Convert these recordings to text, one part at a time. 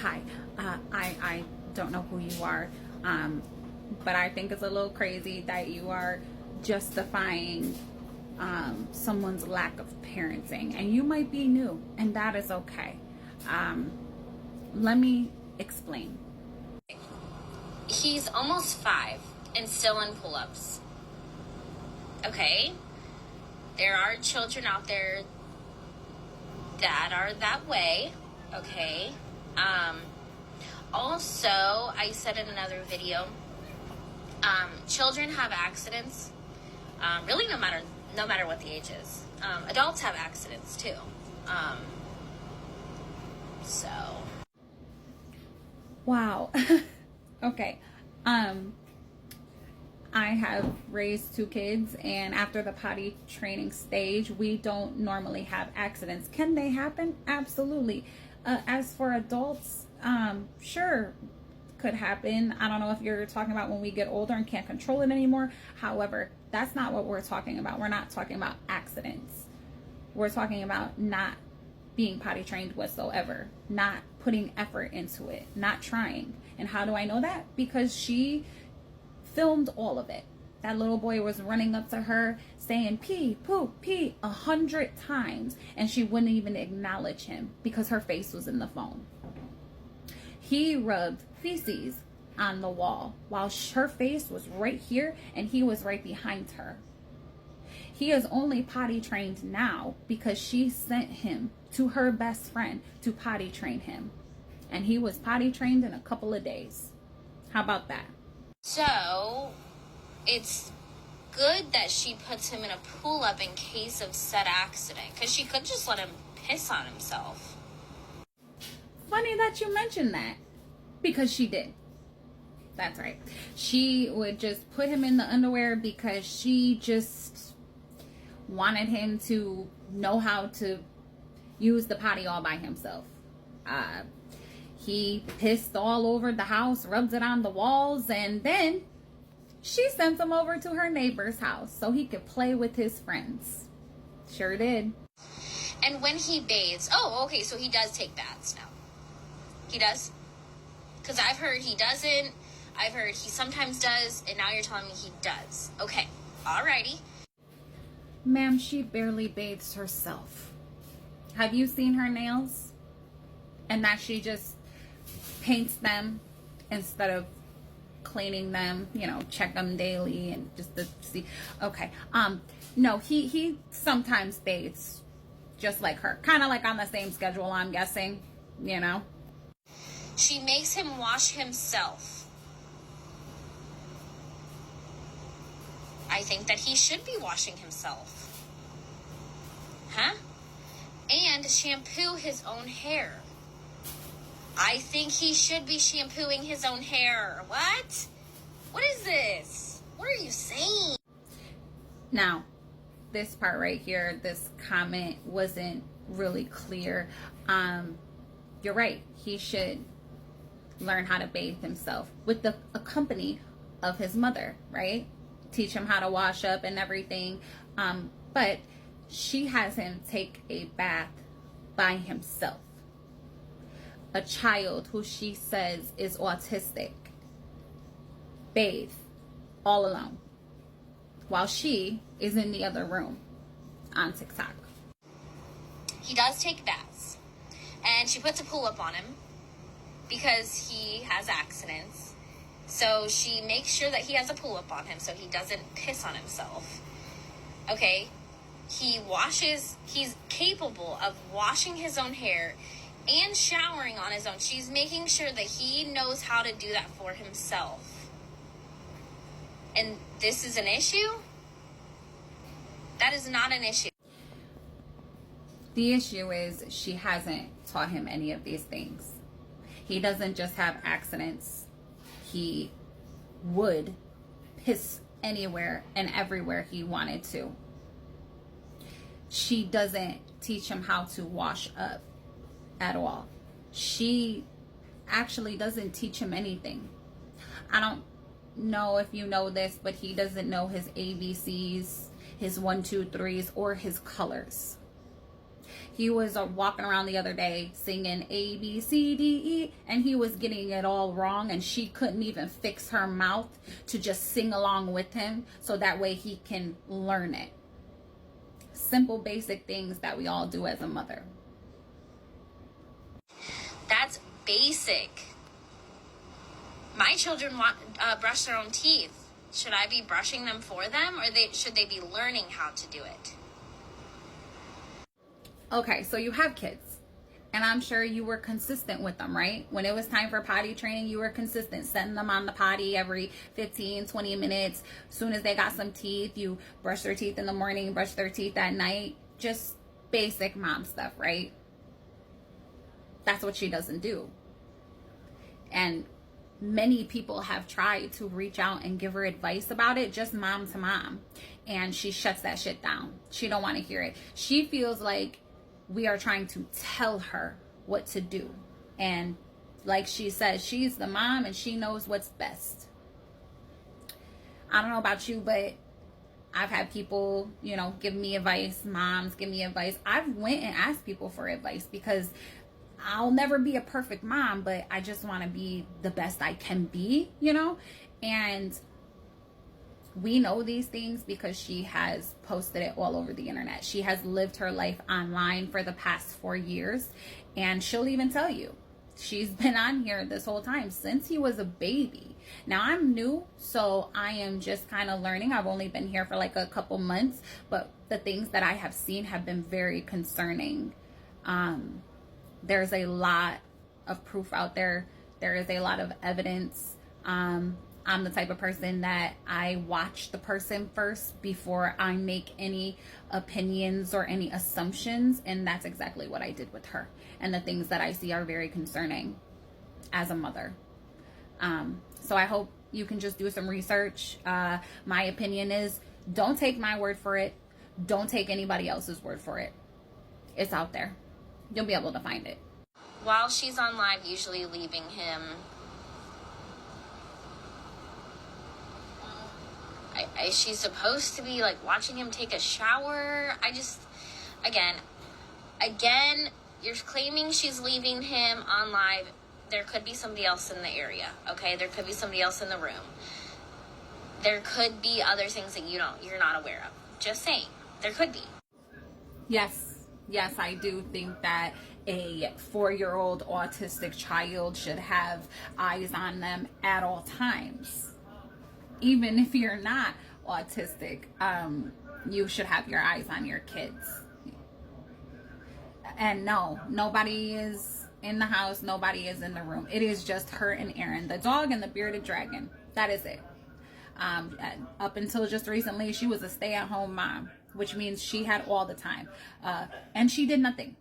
Hi, I don't know who you are, but I think it's a little crazy that you are justifying someone's lack of parenting, and you might be new, and that is okay. Let me explain. He's almost 5 and still in pull-ups. Okay? There are children out there that are that way. Okay? Also, I said in another video, children have accidents. Really, no matter what the age is. Adults have accidents too. So. Wow. Okay. I have raised 2 kids, and after the potty training stage, we don't normally have accidents. Can they happen? Absolutely. As for adults, sure, could happen. I don't know if you're talking about when we get older and can't control it anymore. However, that's not what we're talking about. We're not talking about accidents. We're talking about not being potty trained whatsoever, not putting effort into it, not trying. And how do I know that? Because she filmed all of it. That little boy was running up to her saying pee, poop, pee 100 times, and she wouldn't even acknowledge him because her face was in the phone. He rubbed feces on the wall while her face was right here and he was right behind her. He is only potty trained now because she sent him to her best friend to potty train him. And he was potty trained in a couple of days. How about that? So, it's good that she puts him in a pull-up in case of said accident. Because she could just let him piss on himself. Funny that you mentioned that. Because she did. That's right. She would just put him in the underwear because she just wanted him to know how to use the potty all by himself. He pissed all over the house, rubbed it on the walls, and then she sent him over to her neighbor's house so he could play with his friends. Sure did. And when he bathes, okay, so he does take baths now. He does? Because I've heard he doesn't. I've heard he sometimes does, and now you're telling me he does. Okay, alrighty. Ma'am, she barely bathes herself. Have you seen her nails? And that she just paints them instead of cleaning them, check them daily and just to see. Okay. No, he sometimes bathes just like her. Kind of like on the same schedule, I'm guessing, She makes him wash himself. I think that he should be washing himself. Huh? And shampoo his own hair. I think he should be shampooing his own hair. What? What is this? What are you saying? Now, this part right here, this comment wasn't really clear. You're right. He should learn how to bathe himself with the company of his mother, right? Teach him how to wash up and everything. But she has him take a bath by himself. A child who she says is autistic bathe all alone while she is in the other room on TikTok. He does take baths, and she puts a pull-up on him because he has accidents. So she makes sure that he has a pull-up on him so he doesn't piss on himself. Okay, he's capable of washing his own hair and showering on his own. She's making sure that he knows how to do that for himself. And this is an issue? That is not an issue. The issue is she hasn't taught him any of these things. He doesn't just have accidents. He would piss anywhere and everywhere he wanted to. She doesn't teach him how to wash up at all. She actually doesn't teach him anything. I don't know if you know this, but he doesn't know his ABCs, his 1, 2, 3s, or his colors. He was walking around the other day singing A, B, C, D, E, and he was getting it all wrong, and she couldn't even fix her mouth to just sing along with him so that way he can learn it. Simple, basic things that we all do as a mother. That's basic. My children want brush their own teeth. Should I be brushing them for them, or should they be learning how to do it? Okay, so you have kids, and I'm sure you were consistent with them, right? When it was time for potty training, you were consistent, sending them on the potty every 15, 20 minutes. As soon as they got some teeth, you brush their teeth in the morning, brush their teeth at night. Just basic mom stuff, right? That's what she doesn't do. And many people have tried to reach out and give her advice about it, just mom to mom, and she shuts that shit down. She don't want to hear it. She feels like we are trying to tell her what to do, and like she says, she's the mom and she knows what's best. I don't know about you, but I've had people, give me advice. Moms give me advice. I've went and asked people for advice because I'll never be a perfect mom, but I just want to be the best I can be, and we know these things because she has posted it all over the internet. She has lived her life online for the past 4 years, and she'll even tell you she's been on here this whole time since he was a baby. Now I'm new, so I am just kind of learning. I've only been here for like a couple months, but the things that I have seen have been very concerning. There's a lot of proof out there. There is a lot of evidence. I'm the type of person that I watch the person first before I make any opinions or any assumptions. And that's exactly what I did with her. And the things that I see are very concerning as a mother. So I hope you can just do some research. My opinion is, don't take my word for it. Don't take anybody else's word for it. It's out there. You'll be able to find it. While she's on live, usually leaving him, is she supposed to be like watching him take a shower? Again, you're claiming she's leaving him on live. There could be somebody else in the area, okay? There could be somebody else in the room. There could be other things that you're not aware of. Just saying, there could be. Yes, I do think that a 4-year-old autistic child should have eyes on them at all times. Even if you're not autistic, you should have your eyes on your kids. And no, nobody is in the house. Nobody is in the room. It is just her and Aaron, the dog and the bearded dragon. That is it. Up until just recently, she was a stay-at-home mom, which means she had all the time. And she did nothing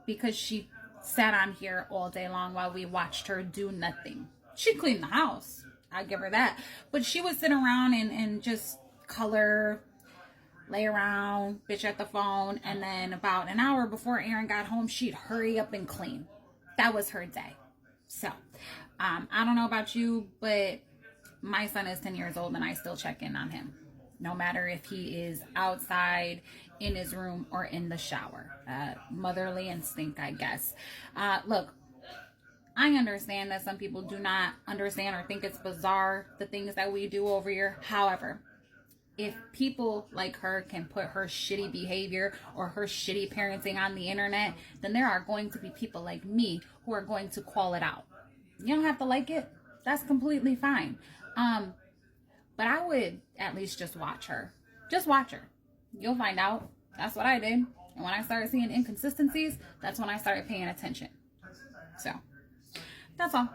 because she sat on here all day long while we watched her do nothing. She cleaned the house. I'll give her that. But she would sit around and just color, lay around, bitch at the phone. And then about an hour before Aaron got home, she'd hurry up and clean. That was her day. So, I don't know about you, but my son is 10 years old and I still check in on him. No matter if he is outside, in his room, or in the shower. Motherly instinct, I guess. Look, I understand that some people do not understand or think it's bizarre, the things that we do over here. However, if people like her can put her shitty behavior or her shitty parenting on the internet, then there are going to be people like me who are going to call it out. You don't have to like it. That's completely fine. But I would at least just watch her. Just watch her. You'll find out. That's what I did. And when I started seeing inconsistencies, that's when I started paying attention. So, that's all.